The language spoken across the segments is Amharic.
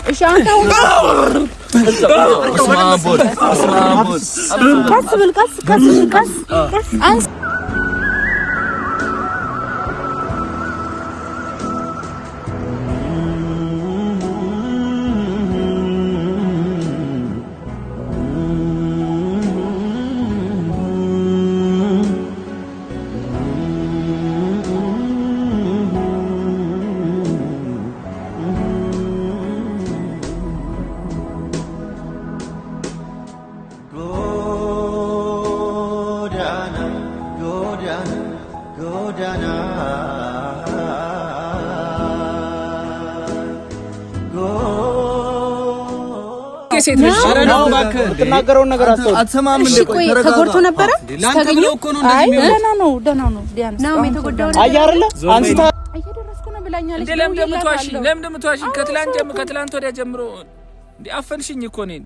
እሺ አንተ አሁን ቀስ አንስ ሴት ነሽ አረናው ባከህ ተናገረውን ነገር አትሰማም እንዴ? ቆይ ተጎድቶ ነበር ላንተ ብለው እኮ ነው እንደዚህ ነው። ደህና ነው ዲያንስ ነው የተጎዳው ነው አይደለ? አንስታ እየደረስኩ ነው ብላኛለች። ለምን ደምቷሽ ከትላንት ወዲያ ጀምሮ እንዴ አፈንሽኝ እኮ ነኝ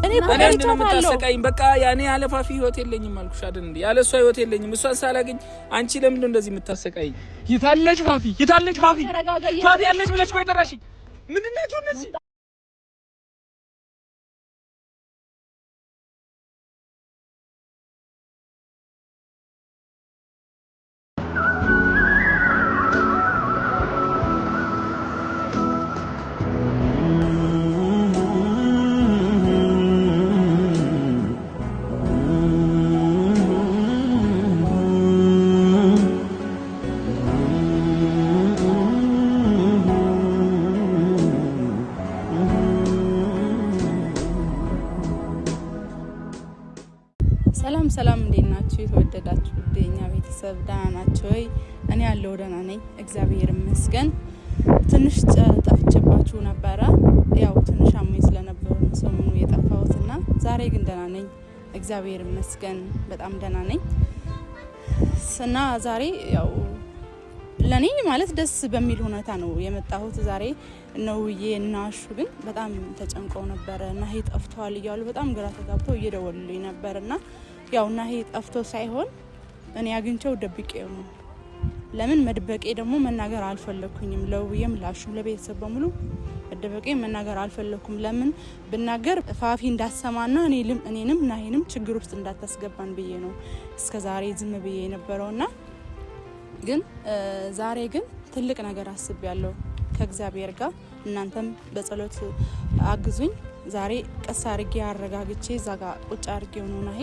እኔ በቀሪቱ ተሰቃይኝ። በቃ ያኔ ያለ ፋፊ ህይወት የለኝም አልኩሽ አይደል እንዴ? ያለ እሷ ህይወት የለኝም። እሷን ሳላገኝ አንቺ ለምን እንደዚህ የምታሰቃይኝ? ይታለች ፋፊ ያለች ብለሽ ቆይ ጠራሽኝ። ምንድነው እነዚህ ሰላም እንዴት ናችሁ? የተወደዳችሁ ደኛ ቤተሰብ ደህና ናችሁ ወይ? እኔ ያለው ደህና ነኝ እግዚአብሔር ይመስገን። ትንሽ ጠፍቼባችሁ ነበረ። ያው ትንሽ አሞኝ ስለነበር ሰሞኑ የጠፋሁትና ዛሬ ግን ደህና ነኝ እግዚአብሔር ይመስገን። በጣም ደህና ነኝ እና ዛሬ ያው ለኔ ማለት ደስ በሚል ሁኔታ ነው የመጣሁት። ዛሬ ነውዬ እና አሹ ግን በጣም ተጨንቀው ነበር እና ይሄ ጠፍቷል እያሉ በጣም ግራ ተጋብተው እየደወሉልኝ ነበርና ያው እና ይሄ ጠፍቶ ሳይሆን እኔ አግኝቼው ደብቄው ነው። ለምን መድበቄ ደግሞ መናገር አልፈለኩኝም። ለውዬም ላሹም ለቤተሰብ በሙሉ መድበቄ መናገር አልፈለኩም። ለምን ብናገር ፋፊ እንዳሰማና እኔንም ናሂንም ችግር ውስጥ እንዳታስገባን ብዬ ነው እስከዛሬ ዝም ብዬ የነበረውና ግን ዛሬ ግን ትልቅ ነገር አስቤያለሁ ከእግዚአብሔር ጋር። እናንተም በጸሎት አግዙኝ። ዛሬ ቀስ አድርጌ አረጋግቼ እዛ ጋር ቁጭ አድርጌው ነው ናሂ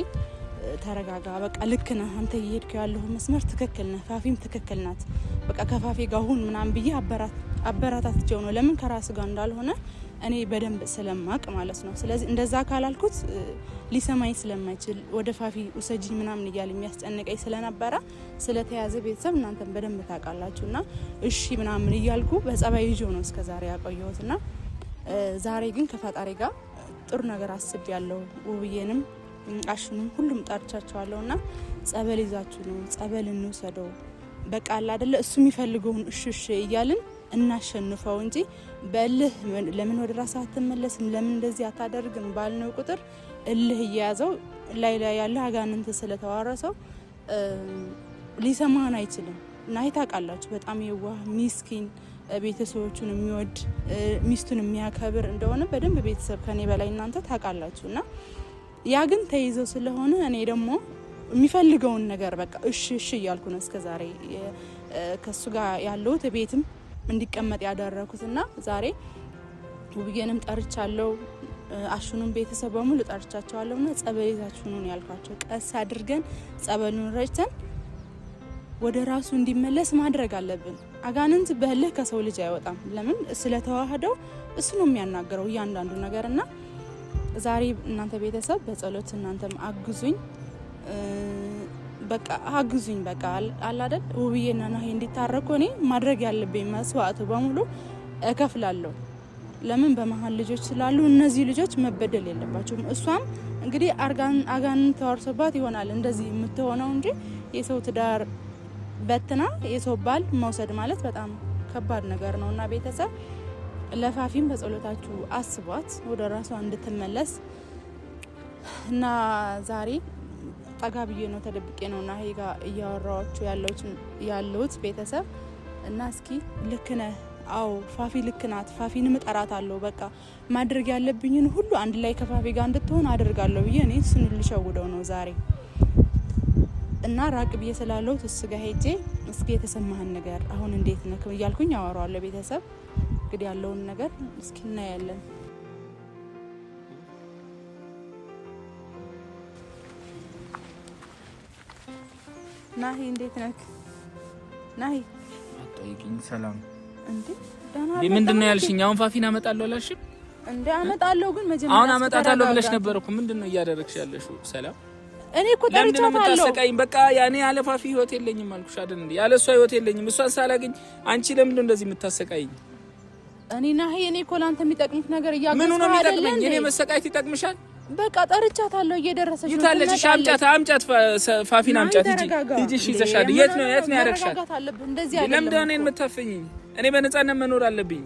ተረጋጋ፣ በቃ ልክ ነህ አንተ እየሄድክ ያለው መስመር ትክክል ነህ፣ ፋፊም ትክክል ናት፣ በቃ ከፋፊ ጋር ሁን ምናምን ብዬ አበራታትቼው ነው። ለምን ከራስ ጋር እንዳልሆነ እኔ በደንብ ስለማቅ ማለት ነው። ስለዚህ እንደዛ ካላልኩት ሊሰማኝ ስለማይችል ወደ ፋፊ ውሰጂኝ ምናምን እያለ የሚያስጨንቀኝ ስለነበረ ስለተያዘ ቤተሰብ እናንተም በደንብ ታውቃላችሁና እሺ ምናምን እያልኩ በጸባይ ይዞ ነው እስከዛሬ ያቆየሁትና ዛሬ ግን ከፈጣሪ ጋር ጥሩ ነገር አስቤያለሁ። ውብዬንም አሹንም ሁሉም ጠርቻቸዋለሁና ጸበል ይዛችሁ ነው ጸበል እንውሰደው በቃ አለ አይደለ እሱ የሚፈልገውን እሺ እያልን እናሸንፈው እንጂ በእልህ ለምን ወደ ራስህ አትመለስም ለምን እንደዚህ አታደርግም ባልነው ቁጥር እልህ እየያዘው ላይ ያለ አጋንንት ስለተዋረሰው ሊሰማን አይችልም። እና ታውቃላችሁ በጣም የዋህ ሚስኪን ቤተሰቦቹን የሚወድ ሚስቱን የሚያከብር እንደሆነ በደንብ ቤተሰብ ከኔ በላይ እናንተ ታውቃላችሁና ያ ግን ተይዘው ስለሆነ እኔ ደግሞ የሚፈልገውን ነገር በቃ እሺ እያልኩ ነው እስከዛሬ ከሱ ጋር ያለሁት ቤትም እንዲቀመጥ ያደረኩትና ዛሬ ውብዬንም ጠርቻለሁ አሹንም ቤተሰብ በሙሉ ጠርቻቸዋለሁና ጸበል ይዛችሁ ነው ያልኳቸው። ቀስ አድርገን ጸበሉን ረጭተን ወደ ራሱ እንዲመለስ ማድረግ አለብን። አጋንንት በእልህ ከሰው ልጅ አይወጣም። ለምን ስለተዋህደው እሱ ነው የሚያናገረው እያንዳንዱ ነገርና ዛሬ እናንተ ቤተሰብ በጸሎት እናንተም አግዙኝ በቃ አግዙኝ በቃ አለ አይደል ውብዬና ናሂ እንዲታረቁ እኔ ማድረግ ያለብኝ መስዋዕት በሙሉ እከፍላለሁ። ለምን በመሃል ልጆች ስላሉ እነዚህ ልጆች መበደል የለባቸውም። እሷም እንግዲህ አጋንንት ተዋርሶባት ይሆናል እንደዚህ የምትሆነው እንጂ የሰው ትዳር በትና የሰው ባል መውሰድ ማለት በጣም ከባድ ነገር ነውና ቤተሰብ ለፋፊም በጸሎታችሁ አስቧት ወደ ራሷ እንድትመለስ እና ዛሬ ጠጋ ብዬ ነው ተደብቄ ነው ናሂ ጋር እያወራኋችሁ ያለሁት ቤተሰብ እና እስኪ ልክ ነህ አዎ ፋፊ ልክ ናት። ፋፊንም እጠራታለሁ። በቃ ማድረግ ያለብኝን ሁሉ አንድ ላይ ከፋፊ ጋር እንድትሆን አደርጋለሁ ብዬ እኔ እሱን ልሸውደው ነው ዛሬ እና ራቅ ብዬ ስላለው ተስጋ ሄጄ እስኪ የተሰማህን ነገር አሁን እንዴት ነህ እያልኩኝ አወራዋለሁ። ቤተሰብ እንግዲህ ያለውን ነገር እስኪ እናያለን። ናሂ እንዴት ነህ? ናሂ አጠይቂኝ። ሰላም እንዴ ደህና ነህ? ምንድነው ያልሽኝ? አሁን ፋፊን አመጣለሁ አላልሽም እንዴ? አመጣለሁ ግን መጀመሪያ አሁን አመጣታለሁ ብለሽ ነበር እኮ። ምንድነው እያደረግሽ ያለሽው? ሰላም እኔ እኮ ጠርቻታለሁ። ለምን በቃ ያኔ ያለ ፋፊ ህይወት የለኝም አልኩሽ አይደል እንዴ? ያለ እሷ ህይወት የለኝም። እሷን ሳላገኝ አንቺ ለምን እንደዚህ የምታሰቃይኝ? እኔ ናሂ እኔ እኮ ላንተ የሚጠቅምህ ነገር እያገዝኩ አይደል? ምን ነው የሚጠቅመኝ? እኔ መሰቃየት ይጠቅምሻል? በቃ ጠርቻታለሁ። እየደረሰች ነው። ይታለች። አምጫት ፋፊን አምጫት። ሂጂ እሺ። ይዘሻል። የት ነው ያረግሻል? ለምን እኔን የምታፈኝኝ? እኔ በነፃነት መኖር አለብኝ።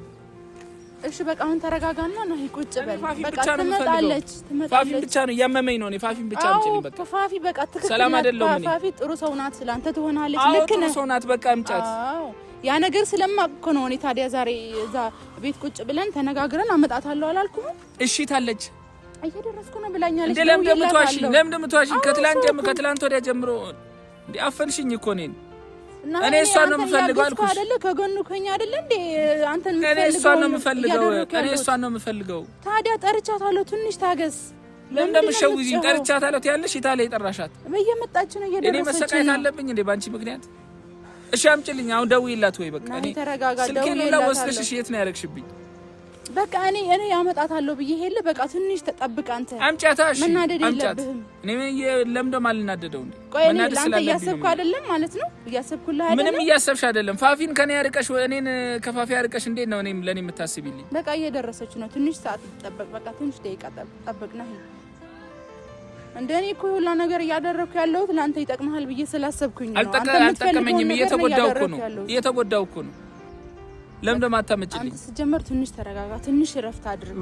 እሺ በቃ አሁን ተረጋጋና ናሂ ቁጭ በል። በቃ ትመጣለች። ፋፊን ብቻ ነው እያመመኝ ነው። እኔ ፋፊን ብቻ አምጪልኝ በቃ። ፋፊ በቃ ትክክል ሰላም አይደለም። እኔ ፋፊ ጥሩ ሰው ናት። ስላንተ ትሆናለች። ልክ ነህ። ጥሩ ሰው ናት። በቃ አምጫት። አዎ ያ ነገር ስለማቅ እኮ ነው። እኔ ታዲያ ዛሬ እዛ ቤት ቁጭ ብለን ተነጋግረን አመጣታለሁ አላልኩም? እሺ ታለች። እየደረስኩ ነው ብላኛለች። ለምን እንደምትዋሺኝ ከትላንት ወዲያ ጀምሮ እንዴ አፈንሽኝ እኮ እኔን። እኔ እሷን ነው የምፈልገው አልኩሽ አይደለ? ከጎኑ ከኛ አይደለ እንዴ አንተን እኔ እሷን ነው የምፈልገው። ታዲያ ጠርቻታለሁ። ትንሽ ታገስ። ለምን እንደምትሸውጂኝ? ጠርቻታለሁ ትያለሽ። የታለ የጠራሻት? በየመጣች ነው እየደረሰች። እኔ መሰቃየት አለብኝ እንዴ ባንቺ ምክንያት? እሺ አምጪልኝ። አሁን ደውይላት ወይ በቃ። እኔ ስልኬን ሁላ ወስደሽ የት ነው ያደረግሽብኝ? በቃ እኔ አመጣታለሁ ብዬ ሄለ በቃ ትንሽ ተጠብቅ አንተ። አምጫታሽ መናደድ የለብህም። እኔ ለምንድነው ማልናደደው እንዴ? መናደድ ስላለብኝ እያሰብኩ አይደለም ማለት ነው። እያሰብኩልህ አይደለም። ምንም እያሰብሽ አይደለም። ፋፊን ከኔ ያርቀሽ እኔን ከፋፊ ያርቀሽ እንዴት ነው እኔም ለኔ የምታስቢልኝ? በቃ እየደረሰች ነው። ትንሽ ሰዓት ተጠብቅ። በቃ ትንሽ ደቂቃ ጠብቅ ነው። እንደኔ እኮ ሁላ ነገር እያደረኩ ያለሁት ለአንተ ይጠቅምሃል ብዬ ስላሰብኩኝ ነው። አልጠቀመኝም። እየተጎዳው እኮ ነው። ለምን እንደማታመጭልኝ? አንተ ስትጀምር ትንሽ ተረጋጋ፣ ትንሽ ረፍት አድርግ።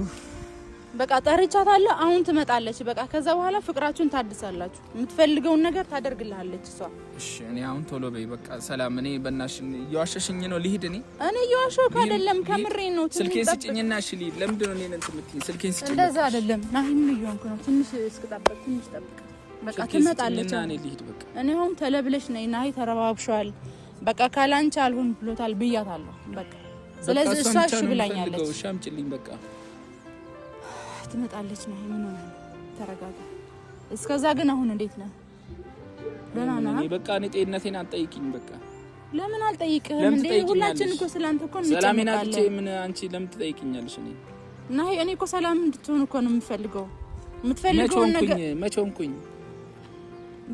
በቃ ጠርቻታለሁ። አሁን ትመጣለች። በቃ ከዛ በኋላ ፍቅራችሁን ታድሳላችሁ። የምትፈልገውን ነገር ታደርግልሃለች እሷ። እሺ እኔ አሁን ቶሎ በይ በቃ። ሰላም እኔ በእናትሽ እየዋሸሽኝ ነው። ልሂድ። እኔ እየዋሸሁህ አይደለም፣ ከምሬ ነው። ስልኬን ስጭኝና እሺ ልሂድ። ለምንድን ነው እኔን እንትን የምትይኝ? ስልኬን ስጭኝ። እንደዛ አይደለም ናሂ፣ ምን እየሆንኩ ነው? ትንሽ እስክጠብቅ፣ ትንሽ ጠብቅ። በቃ ትመጣለች። እኔ ልሂድ በቃ። እኔ አሁን ተለብለሽ ነይ ናሂ፣ ተረባብሻል። በቃ ካላንቺ አልሆን ብሎታል ብያታለሁ። በቃ ስለዚህ እሷ እሺ ብላኛለች። እሺ አምጪልኝ በቃ። ትመጣለች ነው። ምን ሆነ? ተረጋጋ። እስከዛ ግን አሁን እንዴት ነህ? ደህና ነህ? በቃ እኔ ጤንነቴን አትጠይቂኝ በቃ። ለምን አልጠይቅህም እንዴ? ሁላችን እኮ ስላንተ እኮ እንጨነቃለን። ሰላሜን አጥቼ ምን አንቺ ለምን ትጠይቂኛለሽ? እኔ እኮ ሰላም እንድትሆን እኮ ነው የምፈልገው። የምትፈልገው ነገር መቼ ሆንኩኝ?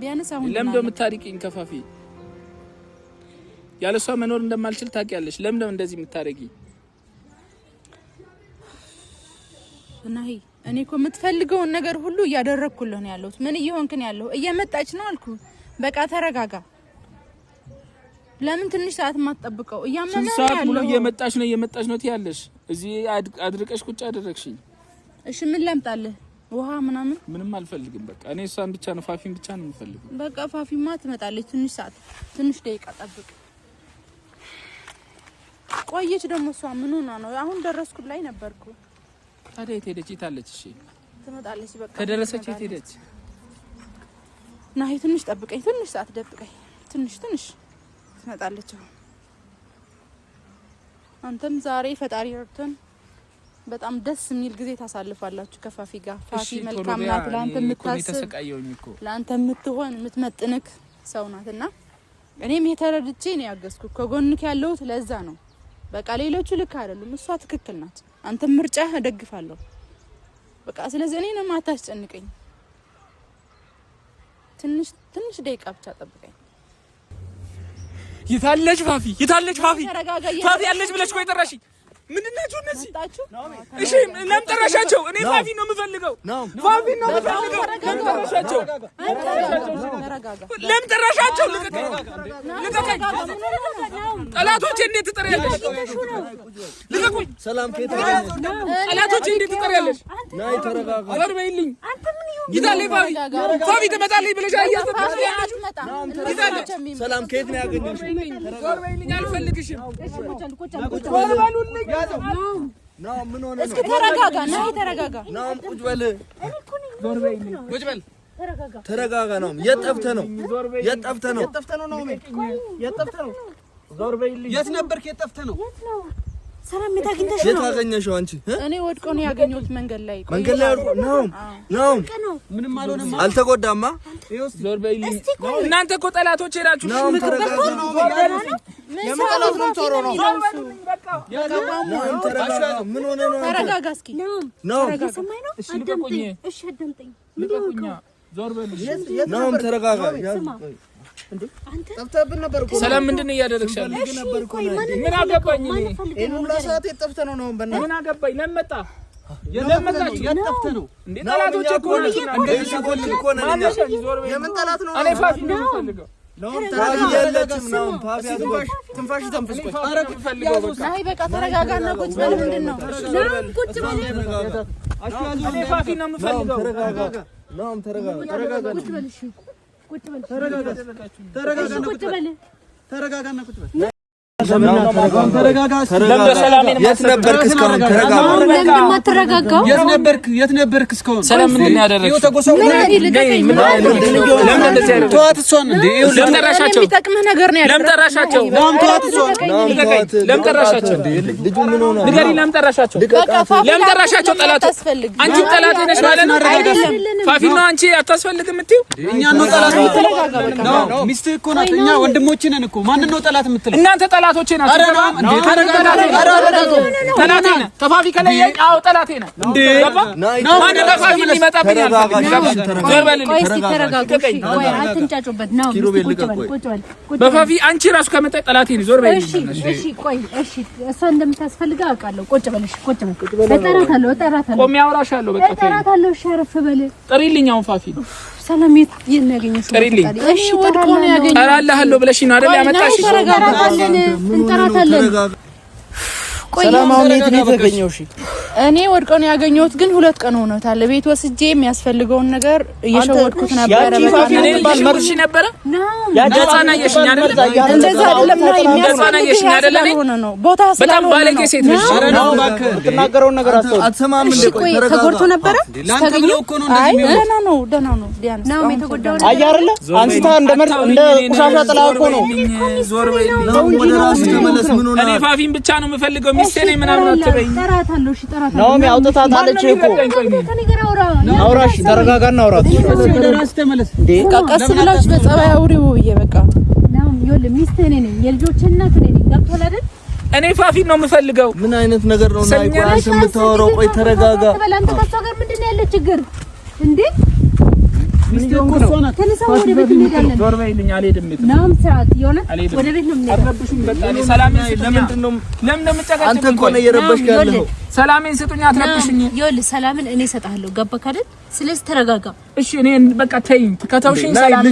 ቢያንስ አሁን ለምን እንደምታርቂኝ ከፋፊ? ያለሷ መኖር እንደማልችል ታውቂያለሽ። ለምን ነው እንደዚህ የምታረጊኝ? ናሂ እኔ እኮ የምትፈልገውን ነገር ሁሉ እያደረኩልህ ነው ያለሁት። ምን እየሆንክ ነው ያለው? እየመጣች ነው አልኩ። በቃ ተረጋጋ። ለምን ትንሽ ሰዓት ማትጠብቀው? እያመመህ ነው ያለው። ሙሉ እየመጣች ነው ትያለሽ። እዚህ አድርቀሽ ቁጭ አደረግሽኝ። እሺ ምን ላምጣልህ? ውሃ ምናምን? ምንም አልፈልግም በቃ። እኔ እሷን ብቻ ነው ፋፊን ብቻ ነው የምፈልገው። በቃ ፋፊማ ትመጣለች። ትንሽ ሰዓት፣ ትንሽ ደቂቃ ጠብቅ። ቆየች ደግሞ እሷ። ምን ሆና ነው? አሁን ደረስኩ ላይ ነበርኩ። ታዲያ የት ሄደች? የታለች? እሺ ትመጣለች። በቃ ከደረሰች የት ሄደች? ናሂ ትንሽ ጠብቀኝ፣ ትንሽ ሰዓት ደብቀኝ። ትንሽ ትመጣለች። አንተም ዛሬ ፈጣሪ ረድቶን በጣም ደስ የሚል ጊዜ ታሳልፋላችሁ ከፋፊ ጋር። ፋፊ መልካም ናት። ለአንተ የምትሆን የምትመጥንክ ሰው ናትና እኔም የተረድቼ ነው ያገዝኩ። ከጎንክ ያለሁት ለዛ ነው። በቃ ሌሎቹ ልክ አይደሉም፣ እሷ ትክክል ናት። አንተ ምርጫህ እደግፋለሁ። በቃ ስለዚህ እኔ ነው ማታስጨንቀኝ። ትንሽ ደቂቃ ብቻ ጠብቀኝ። የታለች ፋፊ? ፋፊ ያለች ብለሽ ቆይ ጠራሽኝ። ምንድናችሁ እነዚህ? እሺ ለምን ጠራሻቸው? እኔ ፋፊ ነው የምፈልገው። ለምን ጠራሻቸው? ልቀቀኝ። ጠላቶቼ እንዴት ትጠሪያለሽ? ልቀቁኝ። ሰላም ከየት? ጠላቶቼ እንዴት ትጠሪያለሽ? ናይ ተረጋጋ። አበር በይልኝ። ይዛለ ፋፊ ትመጣለች ብለሽ አያዘብሽ ሰላም ከየት ነው ያገኘሽ? ዞርበይልኝ አልፈልግሽም። ናው ምን ሆነ? እስኪ ተረጋጋ ነው ተረጋጋ። ናው ቁጭ በል ዞርበይልኝ ቁጭ በል ተረጋጋ። ነው የጠፍተህ ነው የጠፍተህ ነው ዞርበይልኝ። የት ነበርክ? የጠፍተህ ነው ሰላም የታገኝተሽ ነው? የት አገኘሽው አንቺ? እኔ ወድቆ ነው ያገኘሁት መንገድ ላይ ወድቆ ነው። ምንም አልሆነም። አልተጎዳማ። ዞርበይልኝ። እናንተ እኮ ጠላቶቼ ናችሁ። የመጠላት ነው ቶሮ ነው። ምን ሆነ ነው? ተረጋጋ እስኪ ነው ሰማይ ነው። እሺ ልቀቁኝ። እሺ አዳምጠኝ። ልቀቁኝ። ዞርበይልኝ። ነው ተረጋጋ። አንተ ጠፍተህብን ነበር እኮ። ሰላም ምንድን ነው እያደረግሽ ያለሽ? ምን አገባኝ እኔ? እኔ ሁላ ሰዓት የጠፍተህ ነው በእናትህ። ምን አገባኝ? ለምን መጣ? የለመጣችሁ የጠፍተህ ነው እንዴ? ጠላቶቼ እኮ ናችሁ። እንደዚህ ሰዎች እኮ ነን እኛ። የምን ጠላት ነው? እኔ ፋፊ ነው የምፈልገው። ፋፊ የለችም ነው። ፋፊ ትንፋሽ ተንፍስ። ቆይ አረግ ፈልገው በቃ። ናይ በቃ ተረጋጋና ቁጭ በል። ምንድን ነው ቁጭ በል። እኔ ፋፊ ነው የምፈልገው። ተረጋጋ። ነው ተረጋጋ። ቁጭ በል። እሺ ቁጭ በል። ተረጋጋና ቁጭ በል። ተረጋጋና ቁጭ በል። ተረጋጋ። የት ነበርክ እስካሁን? ተረጋጋ። ለምን የማትረጋጋው? የት ነበርክ እስካሁን? ሰላም ምንድን ነው ያደረግሽው? ተዋት እሷን። እንዴ ለምን ጠራሻቸው? የሚጠቅምህ ነገር ነው ያለው። ለምን ጠራሻቸው? ተዋት እሷን። ለምን ጠራሻቸው? ልጁ ምን ሆነ? ንገሪኝ። ለምን ጠራሻቸው? ለምን ጠራሻቸው? ጠላት አንቺ ጠላት ነሽ ማለት ነው። ፋፊ ነው አንቺ አታስፈልግም የምትይው? እኛ ነው ጠላት የምትለው? ሚስትህ እኮ ናት። እኛ ወንድሞች ነን እኮ። ማንን ነው ጠላት የምትለው? እናንተ ጠላቶቼ ናችሁ። እንዴ ጠላቴ ነህ። ከፋፊ ከለየኝ። አዎ ጠላቴ ነህ። እንዴ ማን ለፋፊ ሊመጣብኝ አትንጫጩበት ነው። በፋፊ አንቺ ራሱ ከመጣች ጠላቴ ነኝ። ዞር በይ። እሺ ቆይ እሺ፣ እሷ እንደምታስፈልግ አውቃለሁ። ቁጭ በል። እሺ ቁጭ በል። እጠራታለሁ። ቆሜ አውራሻለሁ። በቃ እጠራታለሁ። እሺ አረፍ በል። ጥሪልኝ አሁን ፋፊ ሰላም የት ነው ያገኘሽ? ጥሪልኝ። እሺ ወድቆ ነው ያገኘሽ። እጠራልሃለሁ ብለሽ ነው አይደል ያመጣሽ? እንጠራታለን። ሰላም አሁን የት ነው የተገኘው? እሺ እኔ ወድቆ ነው ያገኘሁት፣ ግን 2 ቀን ሆኖታል። ቤት ወስጄ የሚያስፈልገውን ነገር እየሸወድኩት ነበር። በቃ መርሽ ነበር ያዳጻና የሽኛ አይደል? እንደዛ አይደለም ነው የሚያስፈልገው አይደለም ነው። ቦታ በጣም ባለጌ ሴት ነሽ። ነው እባክህ የምትናገረውን ነገር አትሰማም እንዴ? ቆይ ተጎድቶ ነበረ። ታገኘው እኮ ነው እንደዚህ ነው። ደህና ነው ዲያንስ ነው የተጎዳው። አይ አይደለ አንስታ እንደ ቁሻሻ ጥላ እኮ ነው። ዞር በይ። ወደ ራስ ተመለስ። ምን ሆነ? እኔ ፋፊን ብቻ ነው የምፈልገው። ሚስቴ ነኝ ምናምን አትበይኝ። ጠራታለሁ። እሺ ጠራታለሁ። ነው አውጥታታለች እኮ። አውራሽ ተረጋጋና አውራት። ወደ ራስ ተመለስ። ቀስ ብላችሁ በጸባይ አውሪው ብዬ በቃ ነው። ይኸውልህ ሚስትህ እኔ ነኝ፣ የልጆች እናት እኔ ነኝ። ገብቶሃል አይደል? እኔ ፋፊን ነው የምፈልገው። ምን አይነት ነገር ነው? ናይ ቆይ አንተ የምታወራው? ቆይ ተረጋጋ። አንተ ከሷ ጋር ምንድን ነው ያለ ችግር እንዴ? ሚስትህ እኮ እሷ ናት። ተነሳው ወደ ቤት እንሄዳለን። ዞር በይልኝ። አልሄድም። ናም ሰዓት ይሆናል። ወደ ቤት ነው የምንሄደው። አትረብሹኝ። በቃ እኔ ሰላሜን ስጡኝ። ለምንድን ነው የምጨቃጨቁኝ? አንተ እኮ ነው እየረበሽክ ያለኸው። ሰላሜን ስጡኝ። አትረብሹኝ። ይኸውልህ ሰላምን እኔ እሰጥሃለሁ። ገባህ አይደል? ስለዚህ ተረጋጋ። እሺ እኔ በቃ ተይኝ። ከተውሽኝ ሰላም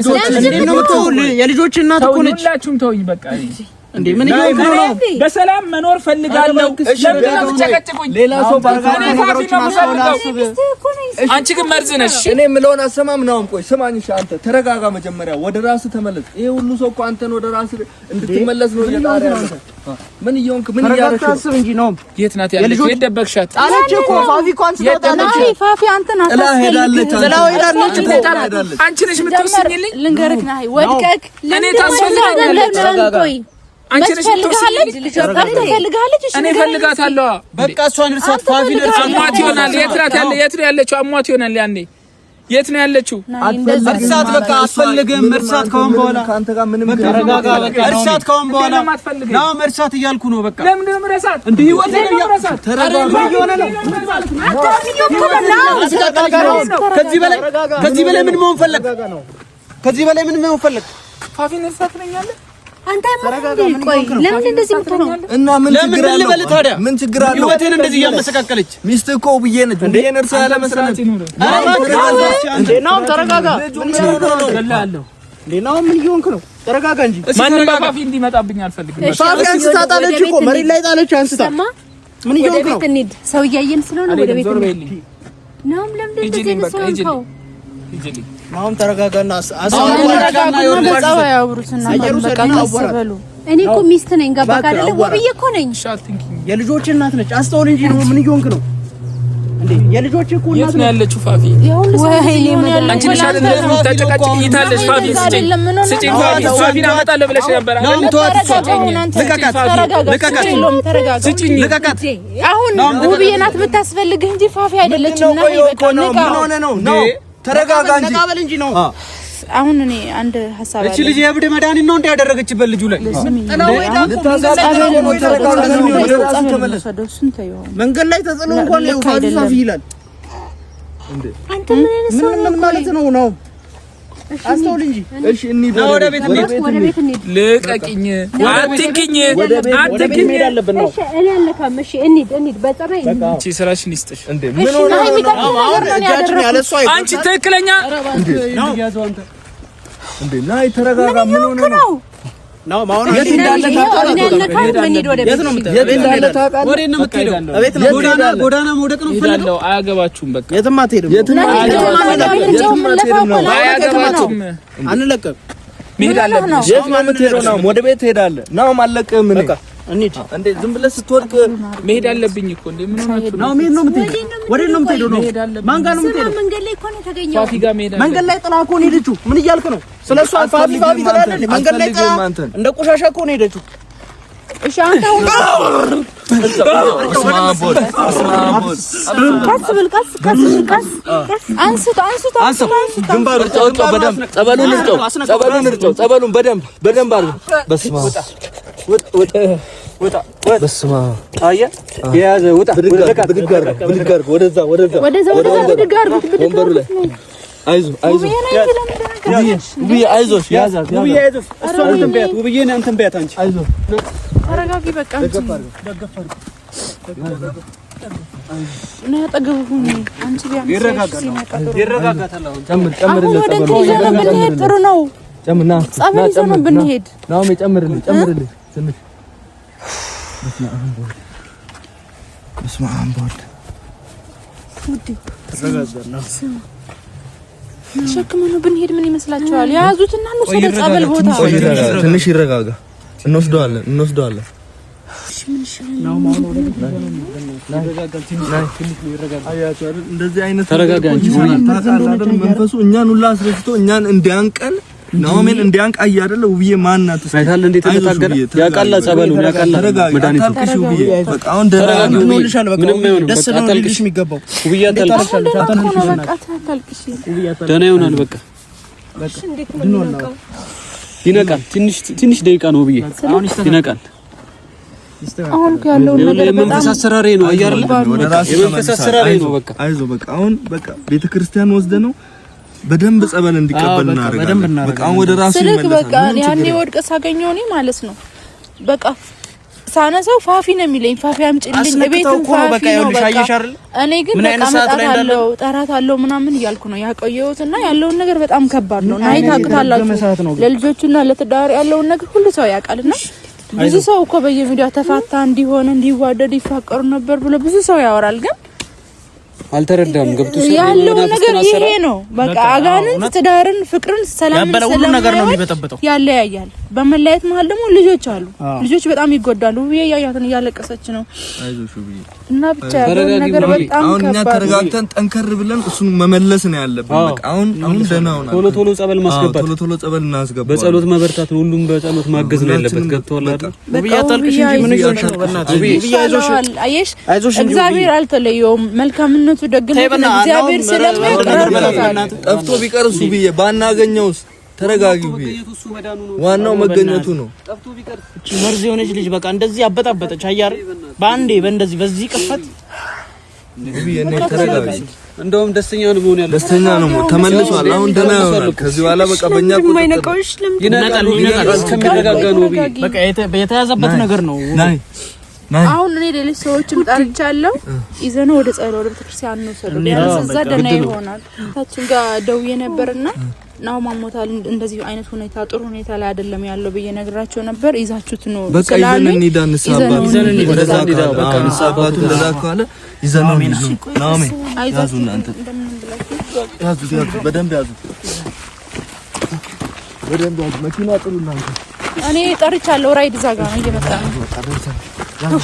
የልጆች እናት እኮ ነች። ሁላችሁም ተውኝ በቃ። እንዴ ምን ይሆን ነው? በሰላም መኖር ፈልጋለሁ። ለምን ተጨቀጭቁኝ? ሌላ ሰው ባርጋኔ ነገሮች ማስተዋወቅ። አንቺ ግን መርዝ ነሽ። እኔ የምለውን አሰማም ነው። ቆይ ስማኝ። እሺ አንተ ተረጋጋ። መጀመሪያ ወደ ራስህ ተመለስ። ይሄ ሁሉ ሰው እኮ አንተን ወደ ራስህ እንድትመለስ ነው እየጣረ ያለው። ምን እየሆንክ ምን እያደረግሽ ነው? እንጂ ነው የት ናት ያለችው? የት ደበቅሻት? አለች እኮ ፋፊ እኮ አንቺ ታጣለች። ፋፊ አንተን ሄዳለች። አንቺ ነሽ የምትወስኝልኝ። ልንገርክ ና ወድቀክ እኔ ታስፈልጋለች። አንቺ ነሽ የምትወስኝልኝ። እኔ እፈልጋታለሁ። በቃ እሷን እርሳት። ፋፊ አሟት ይሆናል። የት ነው ያለችው? አሟት ይሆናል። ያኔ የት ነው ያለችው? እርሳት። በቃ አትፈልግም። እርሳት ከሆነ በኋላ ካንተ ጋር ምንም ተረጋጋ። በቃ እርሳት ከሆነ በኋላ ነው እርሳት እያልኩ ነው። በቃ ለምን ነው እርሳት? እንዴ ወደ ነው እርሳት? ተረጋጋ። እየሆነ ነው። ከዚህ በላይ ምን መሆን ፈለግ? ከዚህ በላይ ምን መሆን ፈለግ? ፋፊን እርሳት ነኛለህ አንተ ቆይ ለምን እንደዚህ የምትሆነው? እና ምን ችግር አለው? ምን ችግር አለው? ህይወቴን እንደዚህ እያመሰቃቀለች ሚስት እኮ ብዬ ነች። ብዬን እርሳ ያለ መሰለኝ። እንዴ ነው ተረጋጋ። ገላለሁ። እንዴ ነው ምን እየሆንክ ነው? ተረጋጋ እንጂ። ማንም ፋፊ እንዲመጣብኝ አልፈልግም። ፋፊ አንስታ ጣለች እኮ መሬት ላይ ጣለች አንስታ። ምን እየሆንክ ነው? ሰው እያየን ስለሆነ ወደ ቤት ነው። ለምን እንደዚህ ነው? አሁን ተረጋጋና እኔ እኮ ሚስት ነኝ ገባህ አይደለ? ውብዬ እኮ ነኝ። የልጆች እናት ነች። አስተውል እንጂ ነው ምን እየሆንክ ነው እንዴ? የልጆች እኮ እናት ነው ያለችው ፋፊ። አንቺ ነሽ አይደል ተጨቃጭቂታለሽ ፋፊ። ስጪኝ ፋፊ። ፋፊን አመጣለሁ ብለሽ ነበር አይደል? ልቀቃት። አሁን ውብዬ ናት ብታስፈልግህ እንጂ ፋፊ አይደለችም። እና ተረጋጋ እንጂ ተቃበል እንጂ ነው። አሁን እኔ አንድ ሐሳብ አለ። እቺ ልጅ የብድ መድኃኒት ነው እንደ ያደረገችበት ልጁ ላይ መንገድ ላይ ተጽዕኖ እንኳን ነው ፋፊ ይላል እንዴ? አንተ ምን ማለት ነው? አስተውል እንጂ እሺ። እንሂድ ወደ ቤት እንሂድ። ልቀቂኝ፣ አትንኪኝ፣ አትንኪኝ አለብን ነው። እሺ እኔ አለካም። እሺ እንሂድ በጸባይ እቺ ስራሽን ይስጥሽ እንዴ? ምን ሆነ ነው? አንቺ ትክክለኛ እንዴ ነው ያዘው አንተ እንዴ? ናይ ተረጋጋ። ምን ሆነ ነው? ነው ማውና የት እንዳለ ታውቃለህ? ጎዳና መውደቅ ነው ፈልገው። አያገባችሁም። በቃ የትም አትሄድም። አያገባችሁም። አንለቀም። መሄድ አለብን። የት ነው የምትሄደው? ነው ወደ ቤት ትሄዳለህ። ነው አለቅም። ምን እንዴ ዝም ብለህ ስትወድቅ መሄድ አለብኝ እኮ እንዴ? ምን ሆናችሁ ነው? መሄድ ነው የምትሄደው? ወዴት ነው የምትሄደው? ነው ማን ጋር ነው የምትሄደው? መንገድ ላይ እኮ ነው የተገኘው። ፋፊ ጋር መሄድ መንገድ ላይ ጥላ እኮ ነው ሄደችው። ምን እያልክ ነው? ስለሷ ፋፊ ትላለህ? መንገድ ላይ ጥላ እንደ ቆሻሻ እኮ ነው ሄደችው። እሺ አንተ አሁን ግንባሩ በደንብ ጸበሉን በደንብ አድርገው። በስመ አብ ውጣ። በስመ አብ አየህ፣ የያዘ ውጣ። ብድግ አድርገው። ወደዛ ወንበሩ ላይ አይዞህ ውብዬ፣ አይዞሽ። ያዛት ውብዬ፣ አይዞሽ። እሷን እንትን በያት ውብዬ፣ እንትን በያት አንቺ። አይዞህ ተረጋጊ። በቃ ነው ያጠገቡኝ። አንቺ ቢያንስ ይረጋጋታል። አሁን ጨምርለት። ብንሄድ ጥሩ ነው። ጨምርና ጸበል ይዘን ብንሄድ ነው። ጨምርልኝ ትንሽ። በስመ አብ ወልድ ውዴ፣ ተሸክመን ብንሄድ ምን ይመስላችኋል? የያዙትና ነው ወደ ጸበል ቦታ። ትንሽ ይረጋጋ። እንወስደዋለን። እንደዚህ አይነት ተረጋጋ እንጂ መንፈሱ እኛን ሁላ አስረስቶ እኛን እንዲያንቀን ናኦሜን እንዲያንቅ አይደለ? ውብዬ ማን ናት? አይታል እንዴት ተታገረ ያቃላ ጸበሉን ያቃላ መድኃኒቱ ታልቅሽ ውብዬ። በቃ አሁን ደረጋጊ ሆነልሻል። በቃ ደስ ነው ልልሽ የሚገባው ውብዬ። ታልቅሽ ደህና ይሆናል። በቃ ይነቃል። ትንሽ ደቂቃ ነው ውብዬ፣ ይነቃል። አሁን ያለው ነገር የመንፈስ አሰራሬ ነው አይደል? ወደ ራስ የመንፈስ አሰራሬ ነው። በቃ አይዞህ። በቃ አሁን በቃ ቤተክርስቲያን ወስደ ነው በደንብ ጸበል እንዲቀበል እናደርጋለን። በቃ አሁን ወደ ራሱ ይመለሳል። በቃ ያኔ ወድቀ ሳገኘው እኔ ማለት ነው በቃ ሳነሰው ፋፊ ነው የሚለኝ። ፋፊ አምጪልኝ ቤቱን ፋፊ ነው በቃ። እኔ ግን በቃ መጣታለሁ ጠራታለሁ ምናምን እያልኩ ነው ያቆየሁትና ያለውን ነገር በጣም ከባድ ነው። ናይ ታውቃላችሁ፣ ለልጆቹና ለትዳር ያለውን ነገር ሁሉ ሰው ያውቃልና ብዙ ሰው እኮ በየሚዲያው ተፋታ እንዲሆን እንዲዋደድ ይፋቀሩ ነበር ብሎ ብዙ ሰው ያወራል ግን አልተረዳም። ገብቶ ያለው ነገር ይሄ ነው በቃ። አጋንንት ትዳርን፣ ፍቅርን፣ ሰላምን ነገር ነው የሚበጠበጠው። ያለያያል። በመለያየት መሀል ደግሞ ልጆች አሉ። ልጆች በጣም ይጎዳሉ። ውብዬ ያያትን እያለቀሰች ነው። አይዞሽ ውብዬ። እና ብቻ ያለው ነገር በጣም አሁን እኛ ተረጋግተን ጠንከር ብለን እሱን መመለስ ነው ያለብን። በቃ አሁን ደህና ሆናል። ቶሎ ጸበል ማስገባት፣ ቶሎ ጸበል እናስገባ። በጸሎት መበርታት፣ ሁሉም በጸሎት ማገዝ ነው ያለበት። ገብቶሃል አይደል? ውብዬ አታልቅሽ እንጂ ምን ይሆንሻል? በእናትህ ውብዬ አይዞሽ። እግዚአብሔር አልተለየውም። መልካምነቱ ደግነቱ እግዚአብሔር ስለሚያቀርብልናል። ጠፍቶ ቢቀርሱ ብዬ ባናገኘውስ? ተረጋጊ ብዬ ዋናው መገኘቱ ነው። ጠፍቶ ቢቀርስ እቺ መርዝ የሆነች ልጅ በቃ እንደዚህ አበጣበጠች። አያር ባንዴ በእንደዚህ በዚህ ቅፈት ብዬ እኔ ተረጋጊ። እንደውም ደስተኛ ነው መሆን ያለው። ደስተኛ ነው ተመልሷል። አሁን ደህና ይሆናል። ከዚህ በኋላ በቃ በእኛ ቁጥጥር ይነቃል እስከሚረጋጋ ነው ብዬ በቃ የተያዘበት ነገር ነው። አሁን እኔ ሌሎች ሰዎችን ጠርቻለሁ። ይዘነው ወደ ጸሎት ወደ ቤተክርስቲያን ነው ሰደው ቢያንስ እዛ ደህና ይሆናል። ታችን ጋር ደውዬ ነበርና ናው ማሞታል እንደዚህ አይነት ሁኔታ ጥሩ ሁኔታ ላይ አይደለም ያለው ብዬ ነግራቸው ነበር። ይዛችሁት ነው በቃ ይዘን እንሂዳን ንሳባ በቃ ንሳባቱ እንደዛ ካለ ይዘን ነው ናኦሜ ያዙ እናንተ ያዙ በደንብ ያዙ መኪና ጥሩና እኔ ጠርቻለሁ ራይድ ዛጋ ነው እየመጣ ነው